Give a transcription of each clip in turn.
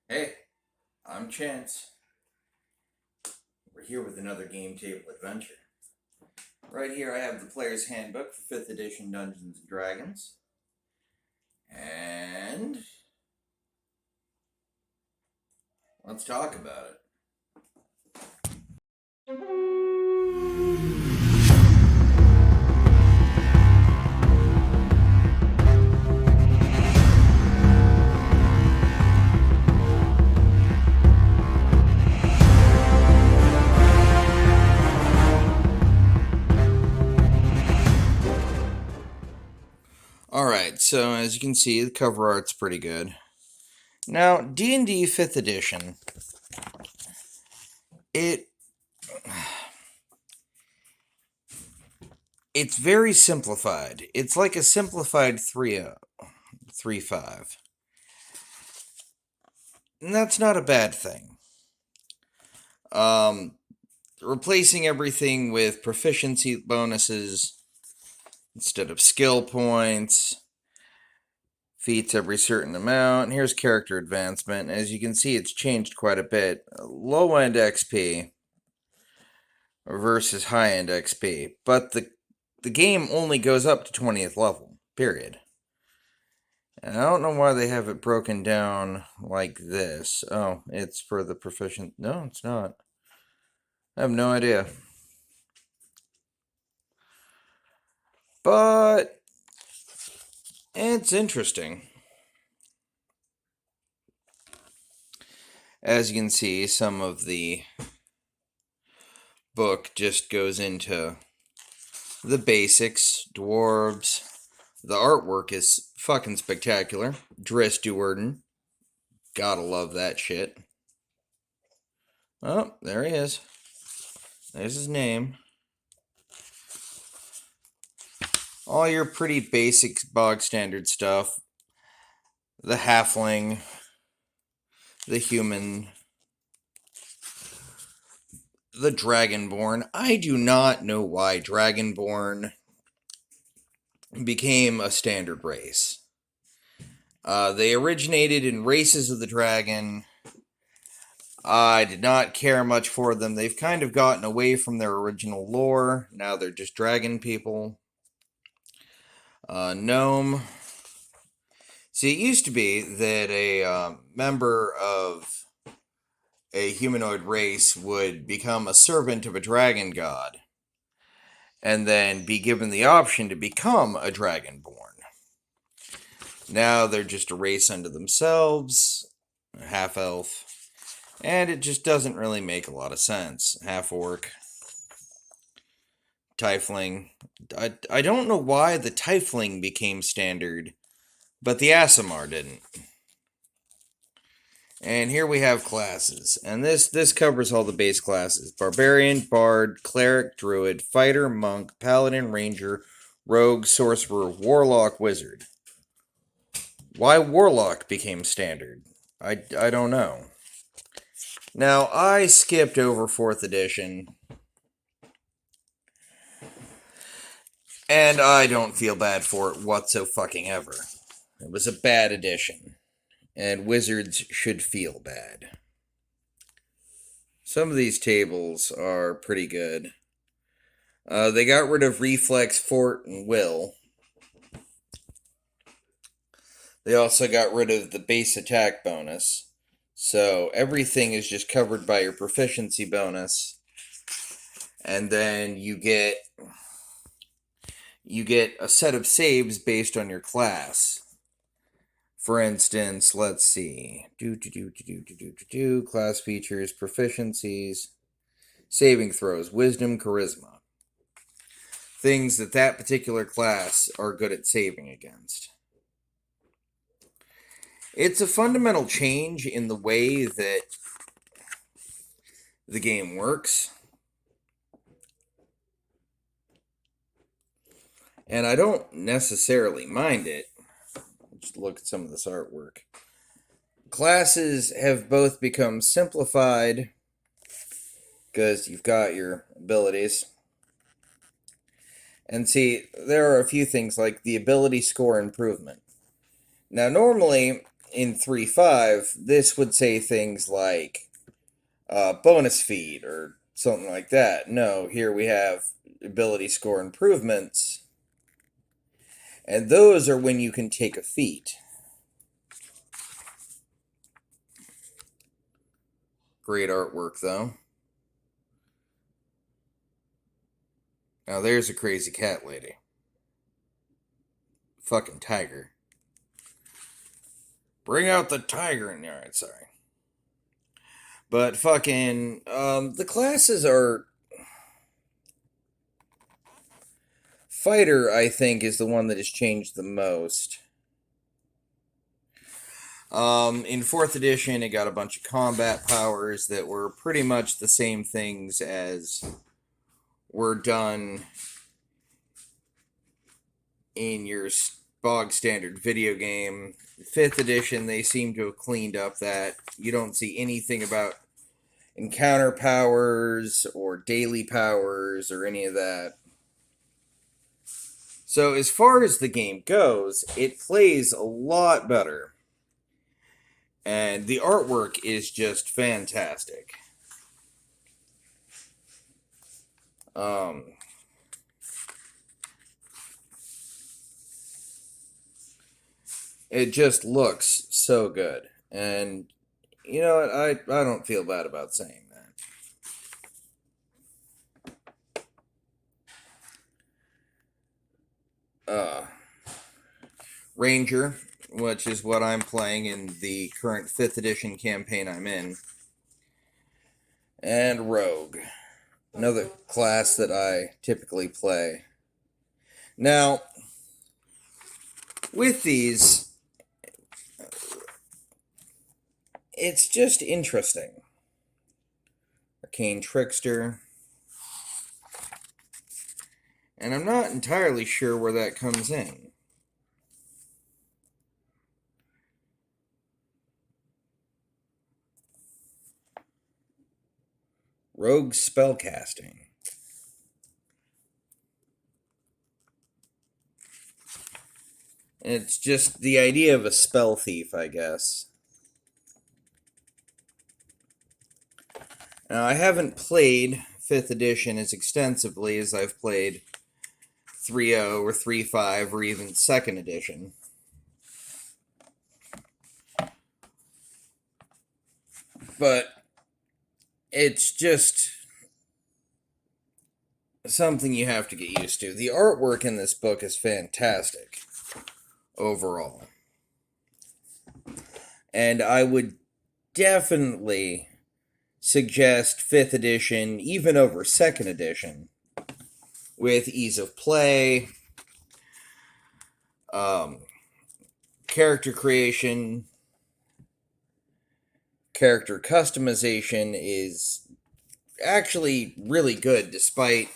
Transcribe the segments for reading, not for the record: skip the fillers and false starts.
Hey, I'm Chance. We're here with another game table adventure. Right here I have the Player's Handbook for 5th edition Dungeons & Dragons. And let's talk about it. Alright, so as you can see, the cover art's pretty good. Now, D&D 5th edition, it it's very simplified. It's like a simplified 3.5. And that's not a bad thing. Replacing everything with proficiency bonuses instead of skill points, feats every certain amount. And here's character advancement. As you can see, it's changed quite a bit. Low end XP versus high end XP, but the game only goes up to 20th level, period. And I don't know why they have it broken down like this. Oh, it's for the proficient. No, it's not. I have no idea. But it's interesting. As you can see, some of the book just goes into the basics. Dwarves. The artwork is fucking spectacular. Dris Duerden. Gotta love that shit. Oh, there he is. There's his name. All your pretty basic bog standard stuff. The halfling. The human. The dragonborn. I do not know why dragonborn became a standard race. They originated in Races of the Dragon. I did not care much for them. They've kind of gotten away from their original lore. Now they're just dragon people. Gnome. See, it used to be that a member of a humanoid race would become a servant of a dragon god and then be given the option to become a dragonborn. Now they're just a race unto themselves, half elf, and it just doesn't really make a lot of sense. Half orc, tiefling. I don't know why the tiefling became standard, but the Aasimar didn't. And here we have classes, and this covers all the base classes: barbarian, bard, cleric, druid, fighter, monk, paladin, ranger, rogue, sorcerer, warlock, wizard. Why warlock became standard, I don't know. Now, I skipped over 4th edition, and I don't feel bad for it whatsoever. It was a bad edition, and wizards should feel bad. Some of these tables are pretty good. They got rid of reflex, fort, and will. They also got rid of the base attack bonus. So everything is just covered by your proficiency bonus. And then you get a set of saves based on your class. For instance, let's see. Class features, proficiencies, saving throws, wisdom, charisma. Things that particular class are good at saving against. It's a fundamental change in the way that the game works. And I don't necessarily mind it. Just look at some of this artwork. Classes have both become simplified because you've got your abilities. And see, there are a few things like the ability score improvement. Now, normally, in 3.5, this would say things like bonus feat or something like that. No, here we have ability score improvements, and those are when you can take a feat. Great artwork, though. Now there's a crazy cat lady. Fucking tiger. Bring out the tiger in there. Alright, sorry. But fucking, the classes are... Fighter, I think, is the one that has changed the most. In 4th edition, it got a bunch of combat powers that were pretty much the same things as were done in your bog standard video game. 5th edition, they seem to have cleaned up that. You don't see anything about encounter powers or daily powers or any of that. So as far as the game goes, it plays a lot better. And the artwork is just fantastic. It just looks so good. And, you know what, I don't feel bad about saying that. Ranger, which is what I'm playing in the current 5th edition campaign I'm in. And Rogue, another class that I typically play. Now, with these, it's just interesting. Arcane Trickster. And I'm not entirely sure where that comes in. Rogue Spellcasting. It's just the idea of a spell thief, I guess. Now, I haven't played 5th edition as extensively as I've played 3.0 or 3.5 or even 2nd edition. But it's just something you have to get used to. The artwork in this book is fantastic overall. And I would definitely suggest 5th edition, even over 2nd edition, with ease of play, character creation, character customization is actually really good despite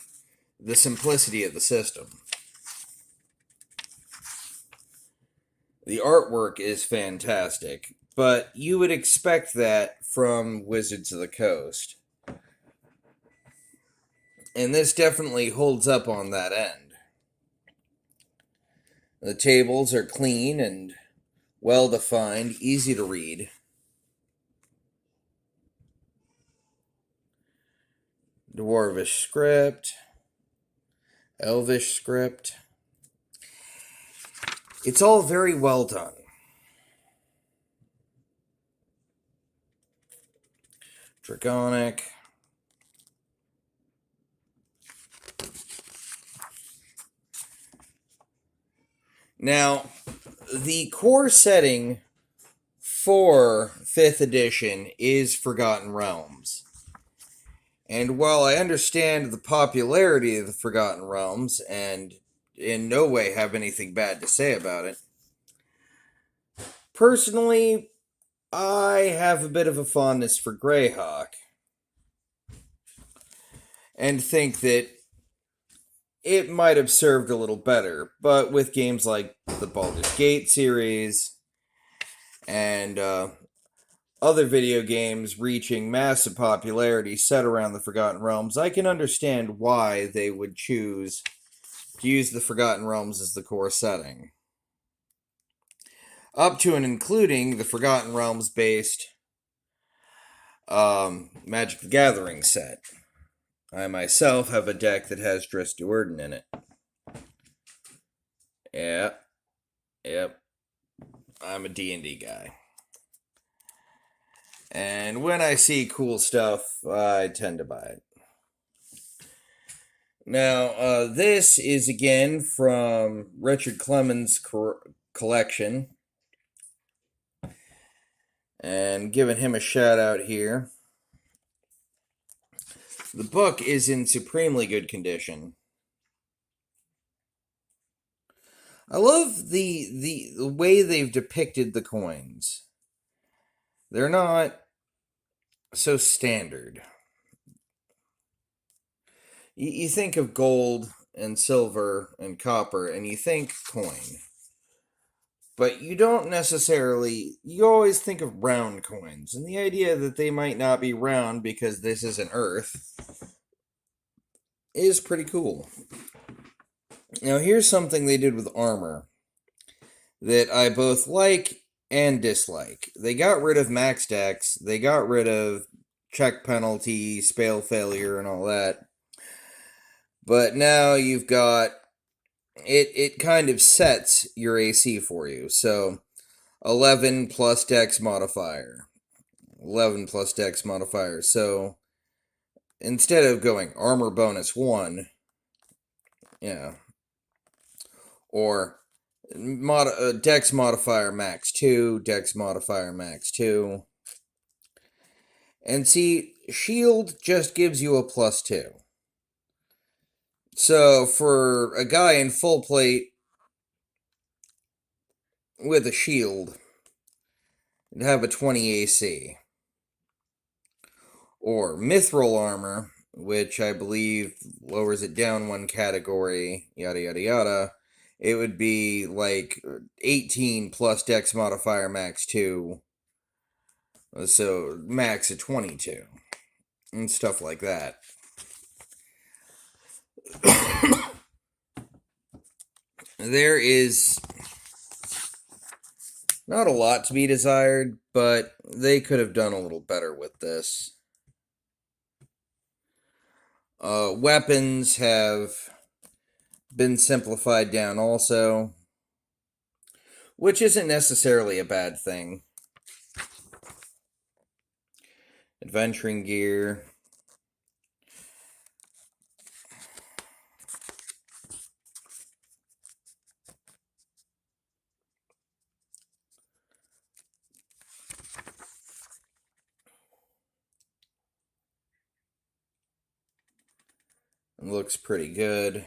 the simplicity of the system. The artwork is fantastic, but you would expect that from Wizards of the Coast. And this definitely holds up on that end. The tables are clean and well-defined, easy to read. Dwarvish script, Elvish script. It's all very well done. Draconic. Now, the core setting for 5th edition is Forgotten Realms. And while I understand the popularity of the Forgotten Realms, and in no way have anything bad to say about it, personally, I have a bit of a fondness for Greyhawk. And think that it might have served a little better, but with games like the Baldur's Gate series and other video games reaching massive popularity set around the Forgotten Realms, I can understand why they would choose to use the Forgotten Realms as the core setting. up to and including the Forgotten Realms based Magic the Gathering set. I myself have a deck that has Dris Duerden in it. Yeah, yep. I'm a D&D guy. And when I see cool stuff, I tend to buy it. Now, this is again from Richard Clemens' collection. And giving him a shout out here. The book is in supremely good condition. I love the way they've depicted the coins. They're not so standard. You think of gold and silver and copper, and you think coin. But you don't necessarily, you always think of round coins. And the idea that they might not be round because this isn't Earth is pretty cool. Now, here's something they did with armor that I both like and dislike. They got rid of max decks, they got rid of check penalty, spell failure, and all that. But now you've got it kind of sets your AC for you. So 11 plus dex modifier. 11 plus dex modifier. So instead of going armor bonus 1, yeah, or dex modifier max 2, dex modifier max 2. And see, shield just gives you a plus 2. So for a guy in full plate with a shield, it'd have a 20 AC. Or mithril armor, which I believe lowers it down one category, yada yada yada. It would be like 18 plus dex modifier max 2. So max of 22. And stuff like that. There is not a lot to be desired, but they could have done a little better with this. Weapons have been simplified down also, which isn't necessarily a bad thing. Adventuring gear. It looks pretty good.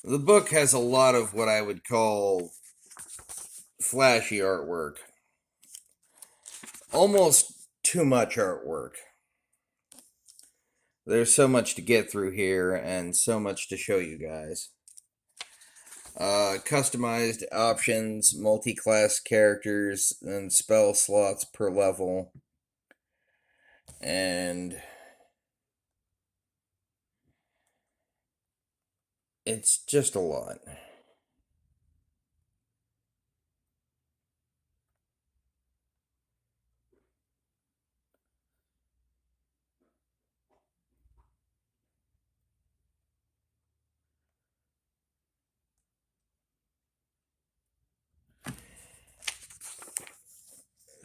The book has a lot of what I would call flashy artwork. Almost too much artwork. There's so much to get through here and so much to show you guys. Customized options, multi-class characters, and spell slots per level. And it's just a lot.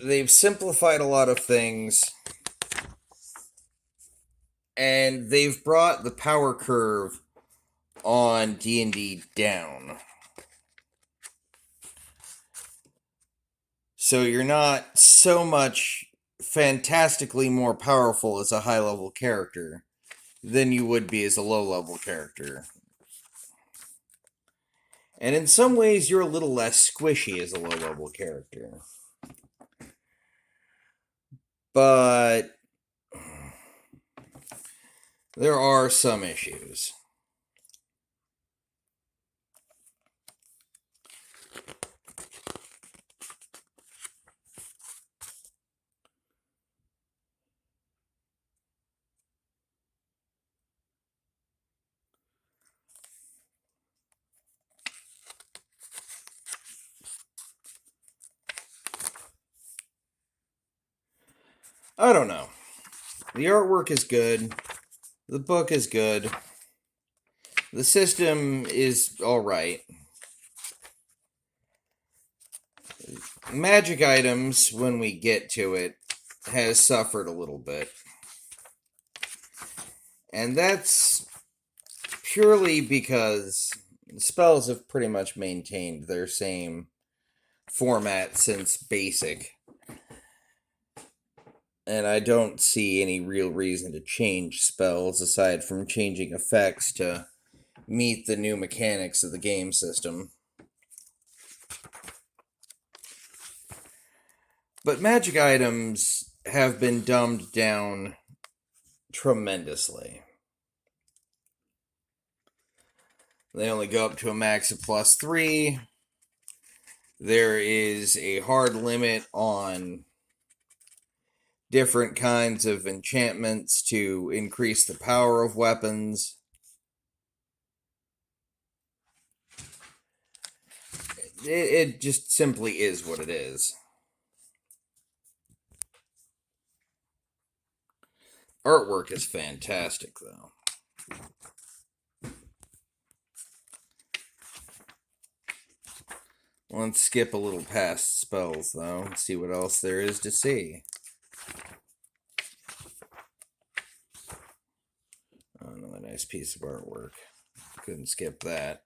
They've simplified a lot of things, and they've brought the power curve on D&D down. So you're not so much fantastically more powerful as a high-level character than you would be as a low-level character. And in some ways, you're a little less squishy as a low-level character. But there are some issues. I don't know. The artwork is good. The book is good. The system is alright. Magic items, when we get to it, has suffered a little bit. And that's purely because spells have pretty much maintained their same format since basic. And I don't see any real reason to change spells aside from changing effects to meet the new mechanics of the game system. But magic items have been dumbed down tremendously. They only go up to a max of +3. There is a hard limit on different kinds of enchantments to increase the power of weapons. It just simply is what it is. Artwork is fantastic, though. Let's skip a little past spells, though, and see what else there is to see. Oh, another nice piece of artwork. Couldn't skip that.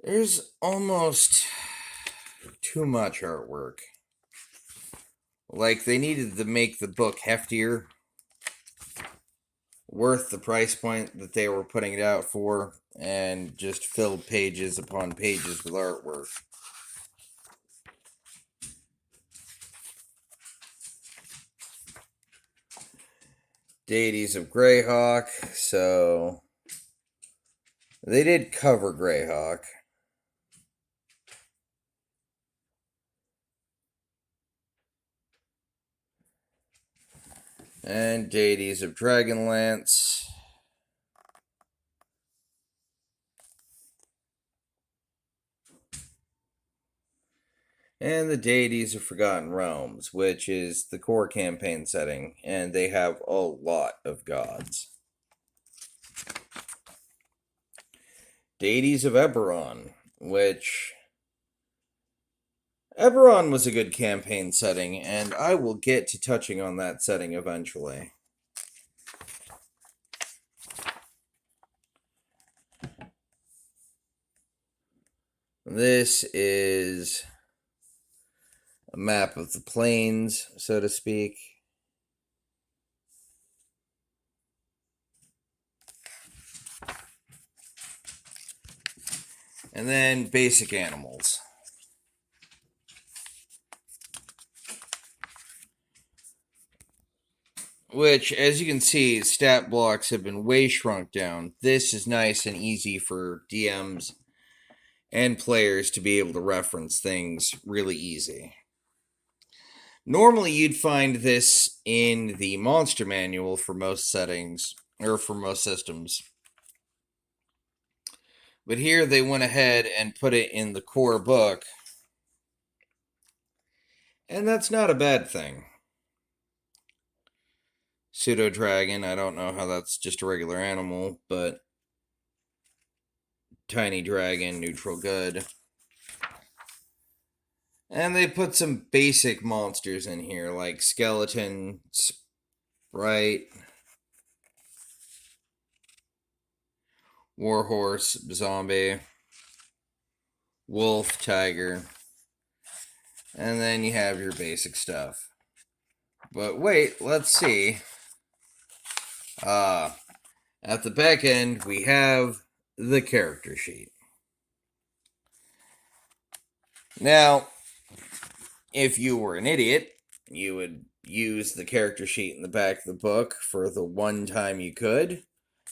There's almost too much artwork. Like, they needed to make the book heftier, worth the price point that they were putting it out for, and just filled pages upon pages with artwork. Deities of Greyhawk, so they did cover Greyhawk. And Deities of Dragonlance. And the Deities of Forgotten Realms, which is the core campaign setting, and they have a lot of gods. Deities of Eberron, which... Eberron was a good campaign setting, and I will get to touching on that setting eventually. This is a map of the plains, so to speak. And then basic animals. Which, as you can see, stat blocks have been way shrunk down. This is nice and easy for DMs and players to be able to reference things really easy. Normally, you'd find this in the monster manual for most settings, or for most systems. But here they went ahead and put it in the core book. And that's not a bad thing. Pseudo dragon, I don't know how that's just a regular animal, but tiny dragon, neutral good. And they put some basic monsters in here, like skeleton, sprite, warhorse, zombie, wolf, tiger, and then you have your basic stuff. But wait, let's see. At the back end, we have the character sheet. Now, if you were an idiot, you would use the character sheet in the back of the book for the one time you could.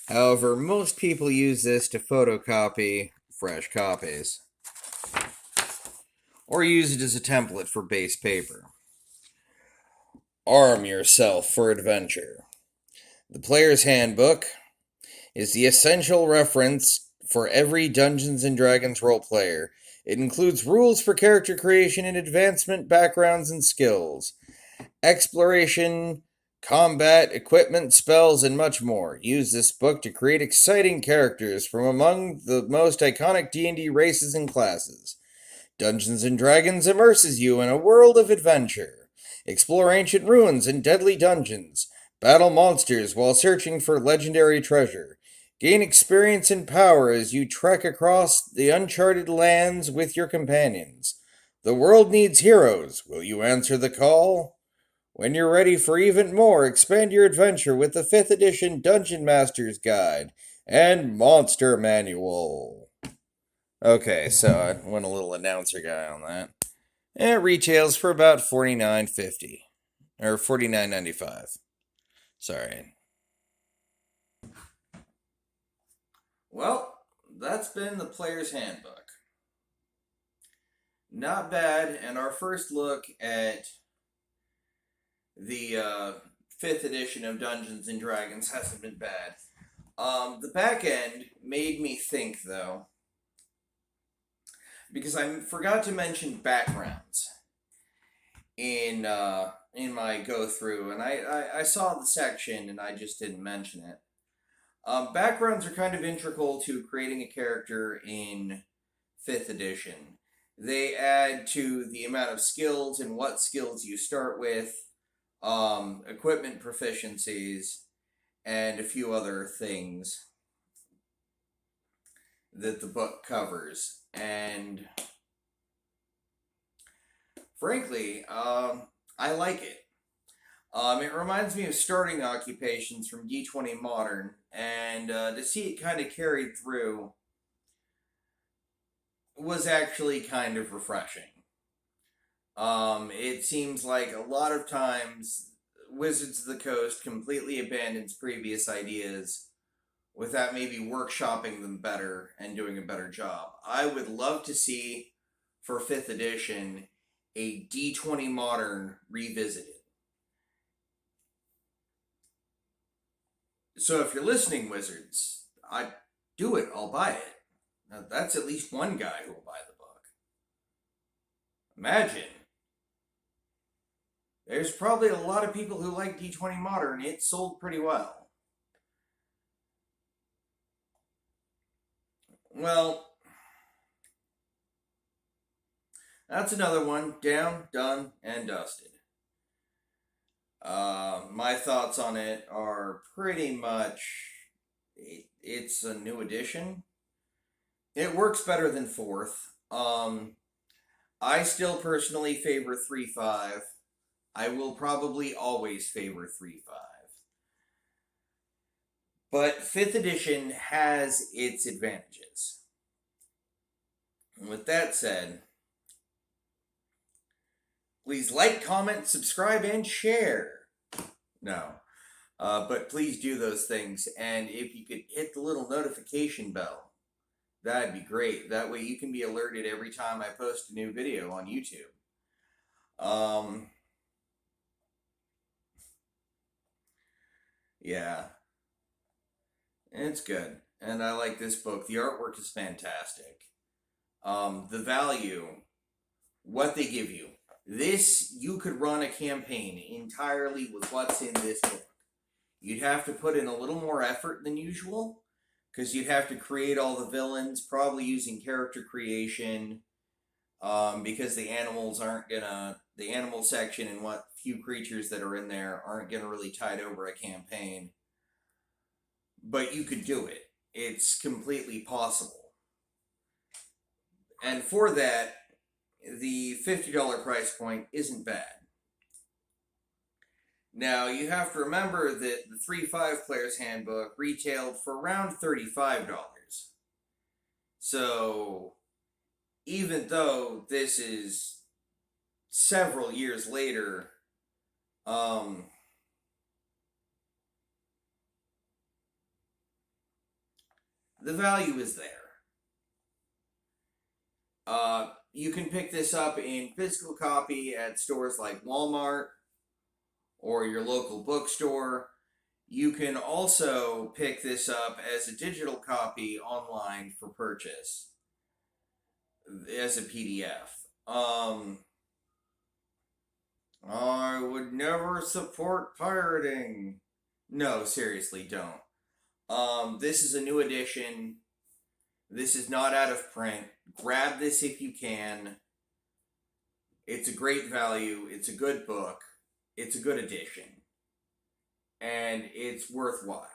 However, most people use this to photocopy fresh copies, or use it as a template for base paper. Arm yourself for adventure. The Player's Handbook is the essential reference for every Dungeons & Dragons role player It includes rules for character creation and advancement, backgrounds, and skills, exploration, combat, equipment, spells, and much more. Use this book to create exciting characters from among the most iconic D&D races and classes. Dungeons and Dragons immerses you in a world of adventure. Explore ancient ruins and deadly dungeons. Battle monsters while searching for legendary treasure. Gain experience and power as you trek across the uncharted lands with your companions. The world needs heroes. Will you answer the call? When you're ready for even more, expand your adventure with the 5th edition Dungeon Master's Guide and Monster Manual. Okay, so I went a little announcer guy on that. It retails for about $49.50 or $49.95. Sorry. Well, that's been the Player's Handbook. Not bad, and our first look at the 5th edition of Dungeons and Dragons hasn't been bad. The back end made me think, though, because I forgot to mention backgrounds in my go through, and I saw the section and I just didn't mention it. Backgrounds are kind of integral to creating a character in 5th edition. They add to the amount of skills and what skills you start with, equipment proficiencies, and a few other things that the book covers. And frankly, I like it. It reminds me of starting occupations from D20 Modern, and to see it kind of carried through was actually kind of refreshing. It seems like a lot of times Wizards of the Coast completely abandons previous ideas without maybe workshopping them better and doing a better job. I would love to see, for 5th edition, a D20 Modern revisited. So if you're listening, Wizards, I'd do it. I'll buy it. Now, that's at least one guy who will buy the book. Imagine. There's probably a lot of people who like D20 Modern. It sold pretty well. Well, that's another one. Down, done, and dusted. My thoughts on it are pretty much it's a new edition. It works better than 4th. I still personally favor 3.5. I will probably always favor 3.5. But 5th edition has its advantages. And with that said, please like, comment, subscribe, and share. No. But please do those things. And if you could hit the little notification bell, that'd be great. That way you can be alerted every time I post a new video on YouTube. Yeah. It's good. And I like this book. The artwork is fantastic. The value, what they give you. This, you could run a campaign entirely with what's in this book. You'd have to put in a little more effort than usual, because you'd have to create all the villains, probably using character creation, because the animals aren't gonna, the animal section and what few creatures that are in there aren't gonna really tide over a campaign. But you could do it. It's completely possible. And for that, the $50 price point isn't bad. Now, you have to remember that the 3.5 Player's Handbook retailed for around $35. So, even though this is several years later, the value is there. You can pick this up in physical copy at stores like Walmart or your local bookstore. You can also pick this up as a digital copy online for purchase. as a PDF. I would never support pirating. No, seriously, don't. This is a new edition. This is not out of print. Grab this if you can. It's a great value. It's a good book. It's a good edition. And it's worthwhile.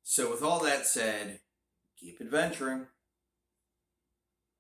So, with all that said, keep adventuring.